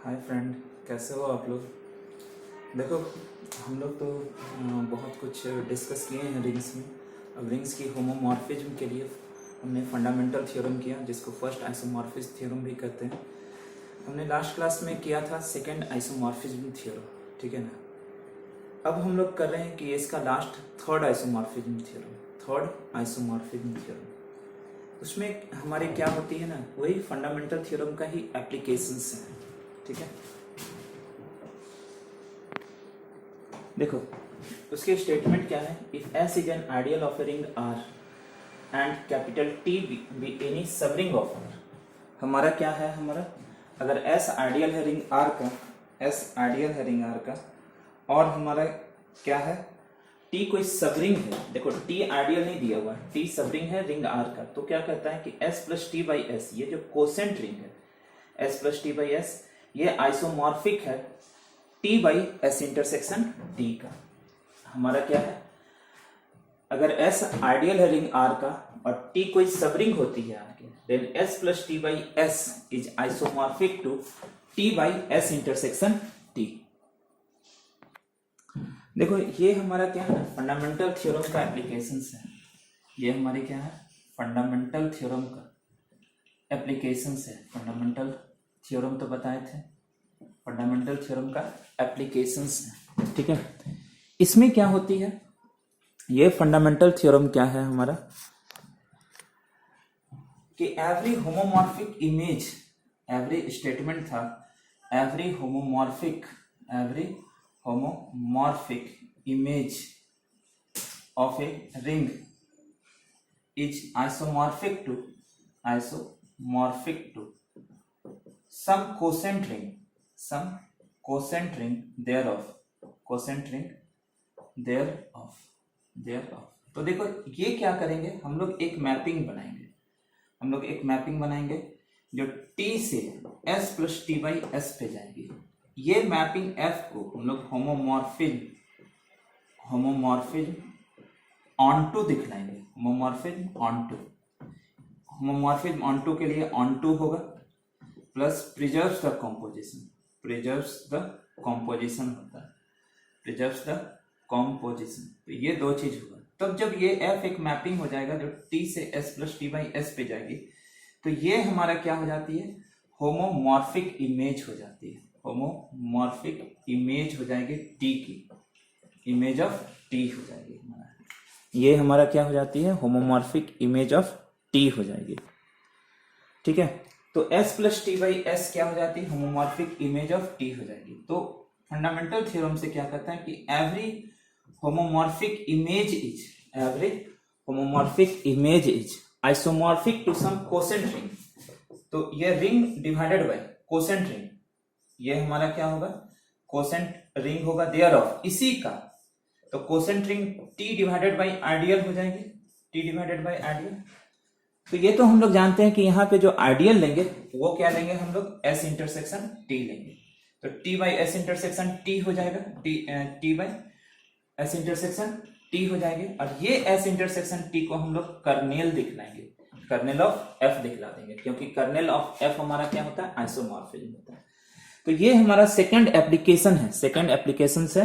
Hi friend, कैसे हो आप लोग। देखो, हम लोग तो बहुत कुछ डिस्कस किए हैं रिंग्स में। अब रिंग्स की होमोमॉर्फिज्म के लिए हमने फंडामेंटल थ्योरम किया, जिसको फर्स्ट आइसोमॉर्फिज्म थ्योरम भी कहते हैं। हमने लास्ट क्लास में किया था सेकंड आइसोमॉर्फिज्म थ्योरम, ठीक है ना। अब हम लोग कर रहे हैं कि इसका लास्ट थर्ड आइसोमॉर्फिज्म थ्योरम। उसमें हमारी क्या होती है ना, वही फंडामेंटल थ्योरम का ही एप्लीकेशंस है, ठीक है। देखो, उसके स्टेटमेंट क्या है। If S is an ideal of a ring R and capital T be any सब रिंग ऑफ आर। हमारा क्या है, अगर एस आइडियल है रिंग आर का, और हमारा क्या है, टी कोई सब रिंग है। देखो, टी आइडियल नहीं दिया हुआ, टी सब रिंग है रिंग आर का, तो क्या कहता है कि S plus T by S, ये जो कोसेंट रिंग है S plus T by S, ये आइसोमॉर्फिक है T by S intersection T का। हमारा क्या है, अगर एस आइडियल है रिंग आर का और टी कोई सब रिंग होती है R K, then S plus T by S is isomorphic to T by S intersection T. देखो, ये हमारा क्या है, फंडामेंटल थ्योरम का एप्लीकेशंस है। ये हमारी क्या है, फंडामेंटल थ्योरम का एप्लीकेशंस है। फंडामेंटल थ्योरम तो बताए थे, फंडामेंटल थ्योरम का एप्लीकेशंस है, ठीक है। इसमें क्या होती है, ये फंडामेंटल थ्योरम क्या है हमारा, कि every homomorphic image, every statement था, every homomorphic image of a ring is isomorphic to some quotient ring thereof। तो देखो, ये क्या करेंगे, हम लोग एक मैपिंग बनाएंगे जो t से s plus T by S पे जाएगी। ये मैपिंग f को हम लोग होमोमॉर्फिज्म ऑनटू दिखलाएंगे। होमोमॉर्फिज्म ऑनटू के लिए ऑनटू होगा, प्लस प्रिजर्व्स द कॉम्पोजिशन, तो ये दो चीज होगा। तब जब ये f एक मैपिंग हो जाएगा जो t से s plus T by S पे जाएगी, तो ये हमारा क्या हो जाती है, होमोमॉर्फिक इमेज हो जाती है। t की, इमेज ऑफ t हो जाएगी हमारा। ये हमारा क्या हो जाती है, होमोमॉर्फिक इमेज ऑफ t हो जाएगी, ठीक है। तो s plus T by S क्या हो जाती है, होमोमॉर्फिक इमेज ऑफ t हो जाएगी। तो फंडामेंटल थ्योरम से क्या कहता है कि every homomorphic image is isomorphic to some quotient ring. तो ये ring divided by quotient ring, ये हमारा क्या होगा, कोसेंट रिंग होगा देयर ऑफ इसी का। तो quotient ring t divided by ideal हो जाएगी, तो ये तो हम लोग जानते हैं कि यहाँ पे जो आइडियल लेंगे वो क्या लेंगे, हम लोग s इंटरसेक्शन t लेंगे। तो t by S intersection t हो जाएगा, t by S intersection t हो जाएगी। और ये s इंटरसेक्शन t को हम लोग कर्नेल दिखलाएंगे, कर्नेल ऑफ f दिखला देंगे, क्योंकि कर्नेल ऑफ f हमारा क्या होता है, आइसोमॉर्फिज्म होता है। तो ये हमारा सेकंड एप्लीकेशन है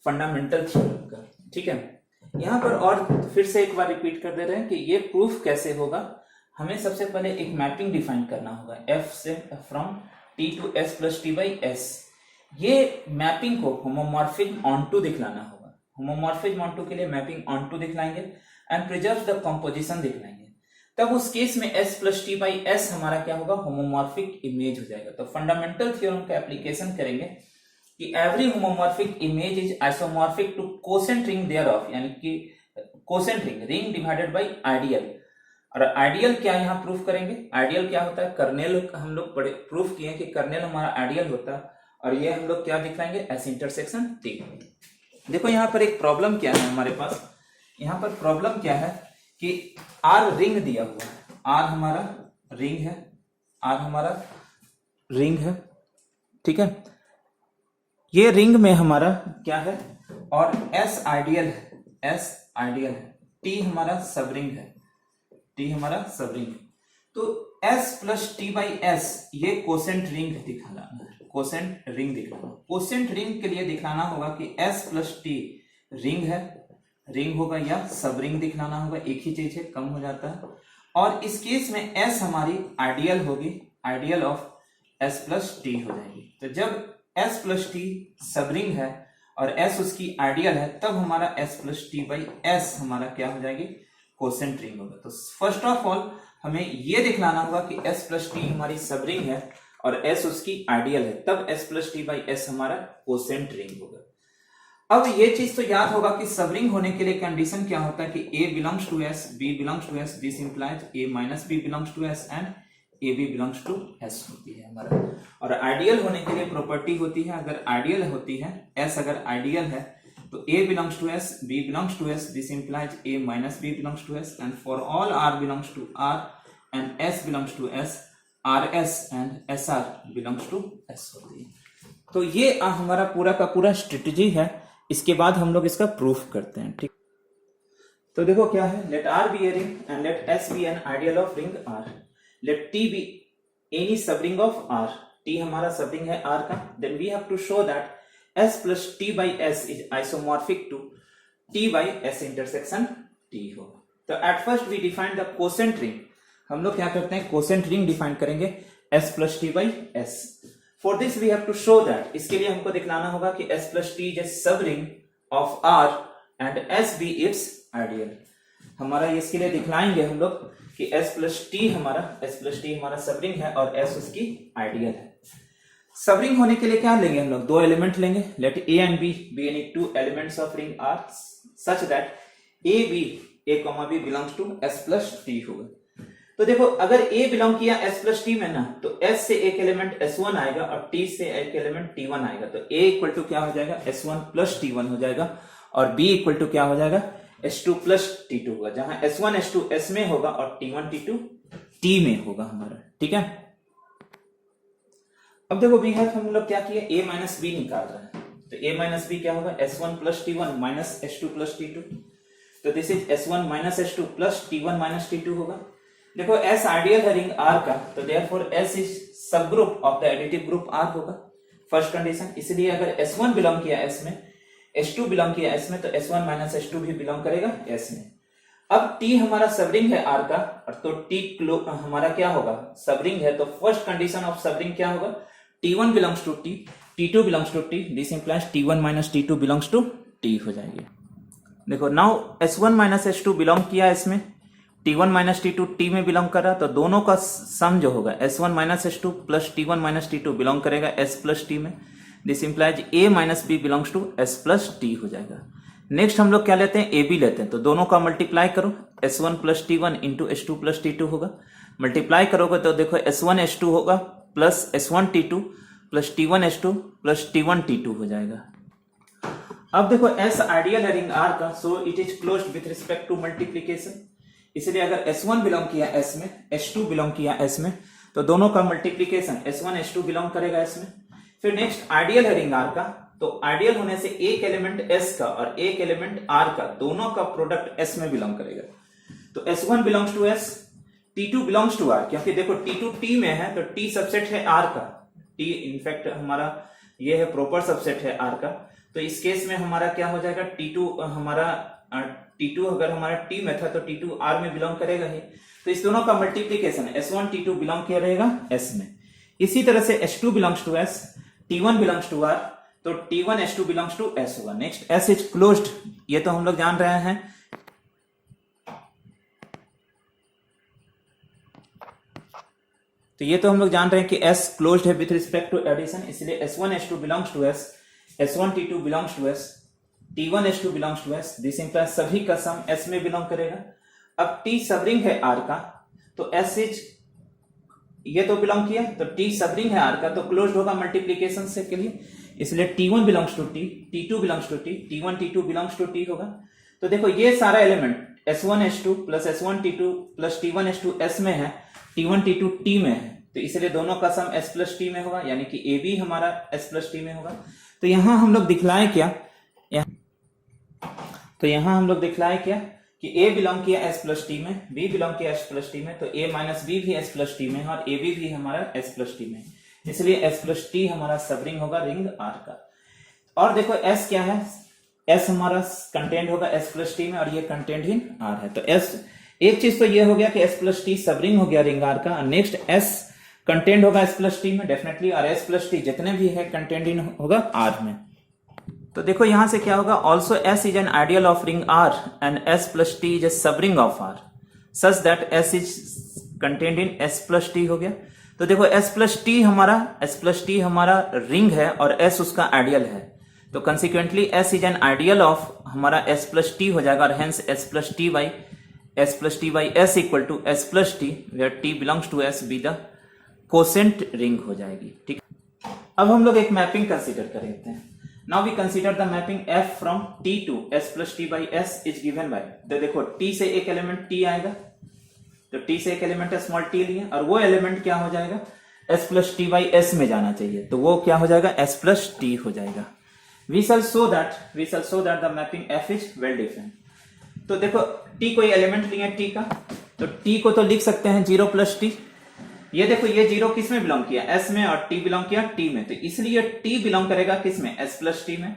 फंडामेंटल थ्योरम का, ठीक है। यहाँ पर और फिर से एक बार रिपीट कर दे रहे हैं कि ये प्रूफ कैसे होगा। हमें सबसे पहले एक मैपिंग डिफाइन करना होगा f से from t to s plus T by S. ये मैपिंग को होमोमॉर्फिज्म ऑनटू दिखलाना होगा। होमोमॉर्फिज्म ऑनटू के लिए मैपिंग ऑनटू दिखलाएंगे एंड प्रिजर्व द कंपोजिशन दिखलाएंगे। तब उस केस में s plus T by s हमारा क्या होगा, होमोमॉर्फिक इमेज हो जाएगा। तो फंडामेंटल थ्योरम का एप्लीकेशन करेंगे कि every homomorphic image is isomorphic to quotient ring thereof, यानी कि quotient ring divided by ideal. और आइडियल क्या यहाँ प्रूफ करेंगे, आइडियल क्या होता है, कर्नेल। हम लोग प्रूफ किए कि कर्नेल हमारा आइडियल होता है, और ये हम लोग क्या दिखलाएंगे, एस इंटरसेक्शन टी। देखो, यहाँ पर एक प्रॉब्लम क्या है हमारे पास, यहाँ पर प्रॉब्लम क्या है कि आर रिंग दिया हुआ है, आर हमारा रिंग है, ठीक है। ये रिंग में हमारा क्या है, और एस आइडियल है, टी हमारा सब रिंग है, तो s plus T by S ये कोसेंट रिंग दिखाना है, कोसेंट रिंग दिखलाना। कोसेंट रिंग के लिए दिखलाना होगा कि S प्लस टी रिंग है, रिंग होगा या सब रिंग दिखलाना होगा, एक ही चीज है, कम हो जाता है। और इस केस में S हमारी आइडियल होगी, ideal of S plus T हो जाएगी। तो जब S प्लस टी सब रिंग है और S उसकी आइडियल है, तब हमारा S plus T by S हमारा क्या हो जाएगी, कोसेंट रिंग होगा। तो फर्स्ट ऑफ ऑल हमें यह दिखलाना होगा कि S प्लस टी हमारी सब रिंग है और S उसकी आइडियल है, तब S plus T by S हमारा कोसेंट रिंग होगा। अब ये चीज तो याद होगा कि सब रिंग होने के लिए कंडीशन क्या होता है कि A belongs to S, B belongs to S, this implies A minus B belongs to S and AB belongs to S होती है हमारा। और आइडियल होने के लिए प्रॉपर्टी होती है, अगर आइडियल होती है S, अगर आइडियल है तो A belongs to S, B belongs to S, this implies A minus B belongs to S and for all R belongs to R and S belongs to S, RS and SR belongs to S होती है। तो ये हमारा पूरा का पूरा strategy है। इसके बाद हम लोग इसका प्रूफ करते हैं, ठीक। तो देखो क्या है, let R be a ring and let S be an ideal of ring R, let T be any सब रिंग ऑफ R, T हमारा सब रिंग है R का, then we have to show that S plus T by S is isomorphic to T by S intersection T हो। तो at first we define the quotient ring, हम लोग क्या करते हैं, कोसेंट रिंग डिफाइन करेंगे S plus T by S। For this we have to show that, इसके लिए हमको दिखलाना होगा कि S plus T is सब ring of R and S be its ideal। हमारा इसके लिए दिखलाएंगे हम लोग कि S plus T हमारा सब रिंग है और S उसकी आइडियल है। सब रिंग होने के लिए क्या लेंगे हम लोग, दो एलिमेंट लेंगे, let A and B be any two elements of ring R such that A, B belongs to S plus T होगा। तो देखो अगर A बिलोंग किया S प्लस टी में ना, तो S से एक एलिमेंट S1 आएगा और T से एक एलिमेंट T1 आएगा, तो A इक्वल टू क्या हो जाएगा, S1 प्लस T1 हो जाएगा और B इक्वल टू क्या हो जाएगा, S2 प्लस T2 होगा, जहां S1 S2 S में होगा और T1 T2 T में होगा हमारा, ठीक है। अब देखो वी हैव हम लोग क्या किया, A माइनस B निकाल रहे हैं, तो A माइनस B क्या होगा, S1 plus T1 minus S2 plus T2, तो this is S1 minus S2 plus T1 minus T2 होगा। देखो S आइडियल है रिंग R का, तो देयरफॉर S इज सब group of the additive group R होगा, फर्स्ट कंडीशन। इसलिए अगर S1 बिलोंग किया S में, S2 बिलोंग किया S में, तो S1 माइनस S2 भी बिलोंग करेगा S में। अब T हमारा सब रिंग है R का, और तो T हमारा क्या होगा, सब रिंग है, तो first condition of subring क्या होगा, T1 belongs to T, T2 belongs to T, this implies T1 minus T2 belongs to T हो जाएगी। देखो now S1 minus S2 belong किया इसमें, T1 माइनस T2 T में बिलोंग कर रहा, तो दोनों का सम जो होगा S1 minus S2 plus T1 minus T2 belong करेगा S प्लस T में, this implies A minus B belongs to S plus T हो जाएगा। नेक्स्ट हम लोग क्या लेते हैं, AB लेते हैं, तो दोनों का मल्टीप्लाई करो, S1 plus T1 into S2 plus T2 होगा, मल्टीप्लाई करोगे तो देखो S1 S2 होगा plus S1 T2 plus T1 S2 plus T1 T2 हो जाएगा। अब देखो S आइडियल है रिंग R का, so it is closed with respect to multiplication, इसलिए अगर S1 बिलोंग किया S में, S2 बिलोंग किया S में, तो दोनों का मल्टीप्लीकेशन S1 S2 बिलोंग करेगा S में। फिर नेक्स्ट आइडियल है रिंग R का, तो आइडियल होने से एक एलिमेंट S का और एक एलिमेंट R का, दोनों का प्रोडक्ट S में बिलोंग करेगा, तो S1 belongs to S, T2 belongs to R, क्योंकि देखो T2 T में है तो T सबसेट है R का, T इनफैक्ट हमारा ये है प्रॉपर सबसेट है R का, तो इस केस में हमारा क्या हो जाएगा, T2 अगर हमारा T में था तो T2 R में बिलोंग करेगा ही, तो इस दोनों का मल्टीप्लीकेशन S1 T2 बिलोंग किया रहेगा S में। इसी तरह से S2 belongs to S, T1 belongs to R, तो T1 S2 belongs to S होगा। नेक्स्ट S इज क्लोज्ड, ये तो हम लोग जान रहे हैं, तो ये तो हम लोग जान रहे हैं कि S क्लोज्ड है विथ रिस्पेक्ट टू एडिशन, इसलिए S1 S2 belongs to S, S1 T2 belongs to S, T1 S2 belongs to S, this implies सभी का सम S में बिलोंग करेगा। अब T सब रिंग है R का, तो S इज ये तो बिलोंग किया, तो T सब रिंग है R का, तो क्लोज्ड होगा मल्टीप्लीकेशन से के लिए, इसलिए T1 belongs to T, T2 belongs to T, T1 T2 belongs to T होगा। तो देखो ये सारा element S1 S2 plus S1 T2 plus T1 S2 S में है, T1 T2 T में है, तो इसलिए दोनों का सम S प्लस T में होगा, यानी कि AB हमारा S प्लस T में होगा। तो यहां हम लोग दिखलाए क्या, तो यहां हम लोग दिखलाए क्या कि A बिलोंग किया S प्लस टी में, B बिलोंग किया S प्लस टी में, तो A माइनस B भी S प्लस टी में और AB भी हमारा S प्लस टी में। इसलिए एस प्लस टी हमारा सब रिंग होगा रिंग आर का। और देखो एस क्या है, एस हमारा कंटेंट होगा एस प्लस टी में और ये कंटेंट इन आर है। तो एस, एक चीज तो ये हो गया कि एस प्लस टी सब रिंग हो गया रिंग आर का। नेक्स्ट एस कंटेंट होगा एस प्लस टी में डेफिनेटली, और एस प्लस टी जितने भी है कंटेंट इन होगा आर में। तो देखो यहां से क्या होगा, also S is an ideal of ring R and S plus T is a sub ring of R such that S is content in S plus T हो गया। तो देखो एस प्लस टी हमारा रिंग है और S उसका ideal है, तो consequently S is an ideal of हमारा एस प्लस टी हो जाएगा, और hence S plus T by S equal to S plus T where T belongs to S be the quotient ring हो जाएगी। ठीक, अब हम लोग एक मैपिंग कंसीडर कर लेते हैं। Now we consider the mapping f from t to s plus T by S is given by, तो देखो t से एक एलिमेंट t आएगा, तो t से एक एलिमेंट स्मॉल t लिए और वो एलिमेंट क्या हो जाएगा s plus T by S में जाना चाहिए, तो वो क्या हो जाएगा s प्लस टी हो जाएगा। We shall show that the mapping f is well defined. तो देखो t कोई एलिमेंट लिए t का, तो t को तो लिख सकते हैं 0 प्लस टी। ये देखो ये 0 किस में बिलोंग किया, s में, और t बिलोंग किया t में, तो इसलिए t बिलोंग करेगा किस में, s प्लस टी में।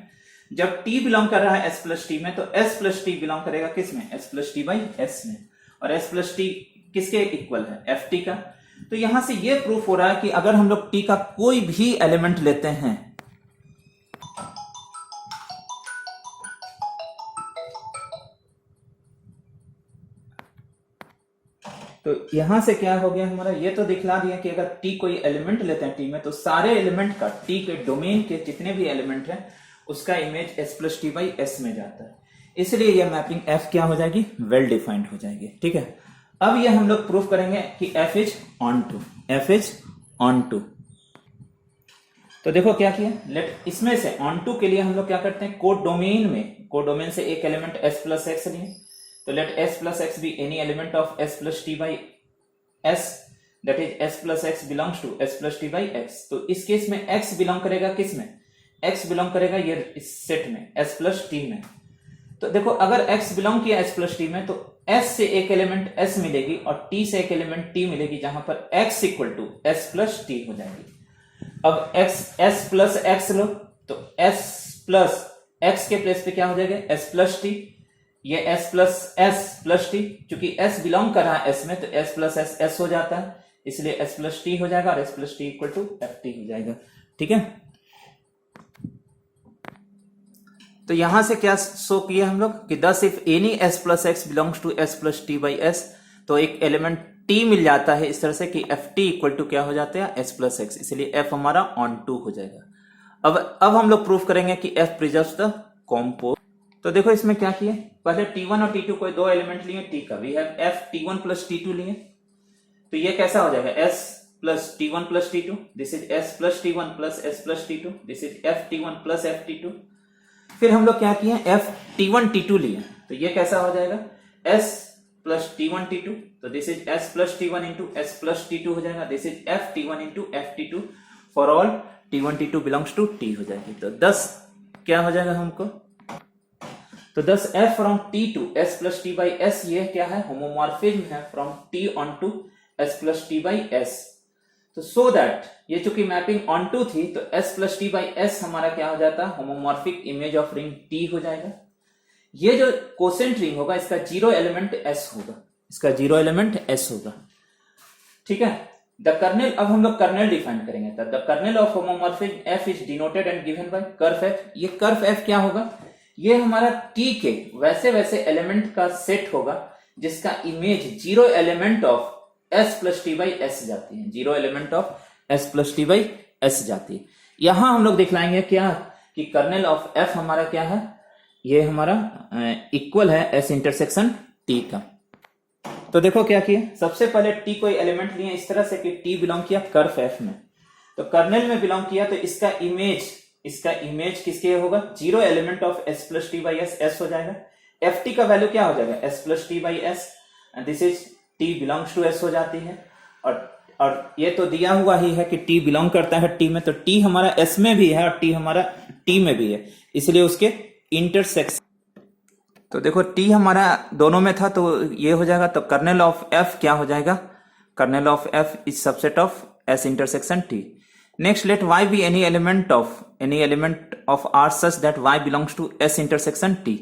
जब t बिलोंग कर रहा है s प्लस टी में, तो s प्लस टी बिलोंग करेगा किस में, s plus T by s में, और s प्लस टी किसके इक्वल है, ft का। तो यहां से ये प्रूफ हो रहा है कि अगर हम लोग t का कोई भी एलिमेंट लेते हैं, तो यहां से क्या हो गया हमारा, ये तो दिखला दिया कि अगर t कोई एलिमेंट लेते हैं t में, तो सारे एलिमेंट का t के डोमेन के जितने भी एलिमेंट हैं उसका image s plus T by S में जाता है, इसलिए यह मैपिंग f क्या हो जाएगी, वेल डिफाइंड हो जाएगी। ठीक है, अब ये हम लोग प्रूफ करेंगे कि f इज ऑन टू। तो देखो क्या किया, लेट इसमें से ऑन टू के लिए हम लोग क्या करते हैं, कोडोमेन से एक एलिमेंट s प्लस एक्स लिए, तो let s plus x be any element of s plus t by s, that is s plus x belongs to s plus t by x। तो इस केस में x belong करेगा किस में, x belong करेगा ये इस सेट में s plus t में। तो देखो अगर x बिलोंग किया s plus t में, तो s से एक एलिमेंट s मिलेगी और t से एक एलिमेंट t मिलेगी, जहां पर x equal to s plus t हो जाएगी। अब s plus x लो, तो s plus x के प्लेस पे क्या हो जाएगा, s plus t, ये s प्लस टी, चूंकि s बिलोंग कर रहा है s में, तो s प्लस s हो जाता है, इसलिए s प्लस टी हो जाएगा और s plus T equal to F T हो जाएगा। ठीक है, तो यहां से क्या शो किया हम लोग कि दस if any s plus X belongs to s plus T by S, तो एक एलिमेंट t मिल जाता है इस तरह से कि एफ टी इक्वल टू क्या हो जाता है, s प्लस एक्स, इसलिए f हमारा ऑन टू हो जाएगा। अब हम लोग प्रूफ करेंगे कि f प्रिजर्व्स द कॉम्पोज। तो देखो इसमें क्या किया, पहले t1 और t2 कोई दो एलिमेंट लिए t का, we have f t1 plus t2 लिए, तो ये कैसा हो जाएगा, s plus t1 plus t2, this is s plus t1 plus s plus t2, this is f t1 plus f t2। फिर हम लोग क्या किए, f t1 t2 लिए, तो ये कैसा हो जाएगा, s प्लस t1 t2, तो this is s plus t1 into s plus t2 हो जाएगा, this is f t1 into f t2 for all t1 t2 belongs to t हो जाएगी। तो 10 क्या हो जाएगा हमको, तो 10 f from t to s plus T by S, ये क्या है, होमोमॉर्फिज्म है from t onto s plus T by S. तो सो दैट ये चूंकि मैपिंग ऑन टू थी, तो s plus T by s हमारा क्या हो जाता है, homomorphic image of ring t हो जाएगा। ये जो कोसेंट रिंग होगा इसका 0 एलिमेंट s होगा, ठीक है। द कर्नेल, अब हम लोग कर्नेल डिफाइन करेंगे, the kernel of homomorphism f is denoted and given by curve f। ये कर्व f क्या होगा, ये हमारा t के वैसे एलिमेंट का सेट होगा जिसका image 0 element of s plus T by S जाती है, 0 element of s plus T by S जाती है। यहां हम लोग दिखलाएंगे क्या कि कर्नेल ऑफ f हमारा क्या है, ये हमारा इक्वल है s इंटरसेक्शन t का। तो देखो क्या किया, सबसे पहले t कोई एलिमेंट लिए इस तरह से कि t बिलोंग किया कर्व f में, तो कर्नेल में बिलोंग किया, तो इसका इमेज किसके होगा, 0 element of s plus T by S, s हो जाएगा। ft का वैल्यू क्या हो जाएगा, s plus T by S, this is t belongs to s हो जाती है, और ये तो दिया हुआ ही है कि t बिलोंग करता है t में, तो t हमारा s में भी है और t हमारा t में भी है, इसलिए उसके इंटरसेक्शन। तो देखो t हमारा दोनों में था, तो ये हो जाएगा, तो कर्नेल ऑफ f क्या हो जाएगा, kernel of f is subset of s intersection t। Next let y be any element of R such that y belongs to S intersection T.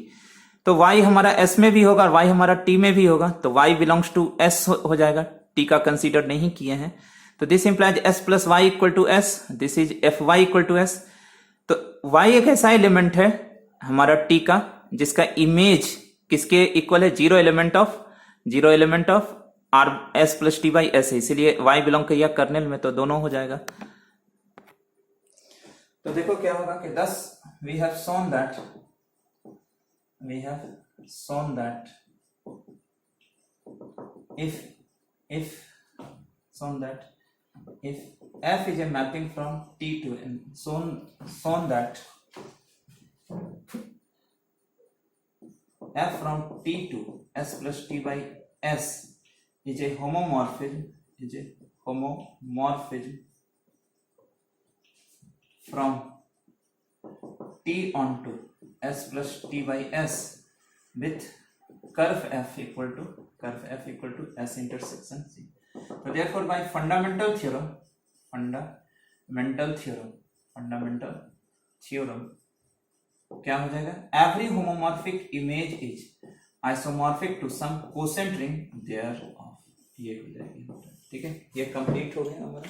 तो y हमारा S में भी होगा और y हमारा T में भी होगा, तो y बिलोंग्स टू S हो जाएगा, T का कंसीडर नहीं किए हैं, तो this implies S plus Y equal to S, this is F Y equal to S. तो y एक ऐसा एलिमेंट है हमारा T का जिसका इमेज किसके इक्वल है, zero element of R S plus T by S है, इसीलिए y बिलोंग किया कर्नेल में, तो दोनों हो जाएगा. तो देखो क्या होगा कि thus we have shown that if f is a mapping from T to N, shown that f from T to S plus T by S is a homomorphism from T onto S plus T by S with curve f equal to S intersection C. So therefore by fundamental theorem क्या हो जाएगा, every homomorphic image is isomorphic to some quotient ring thereof. ये हो जाएगी. ठीक है, ये complete हो गया हमारा.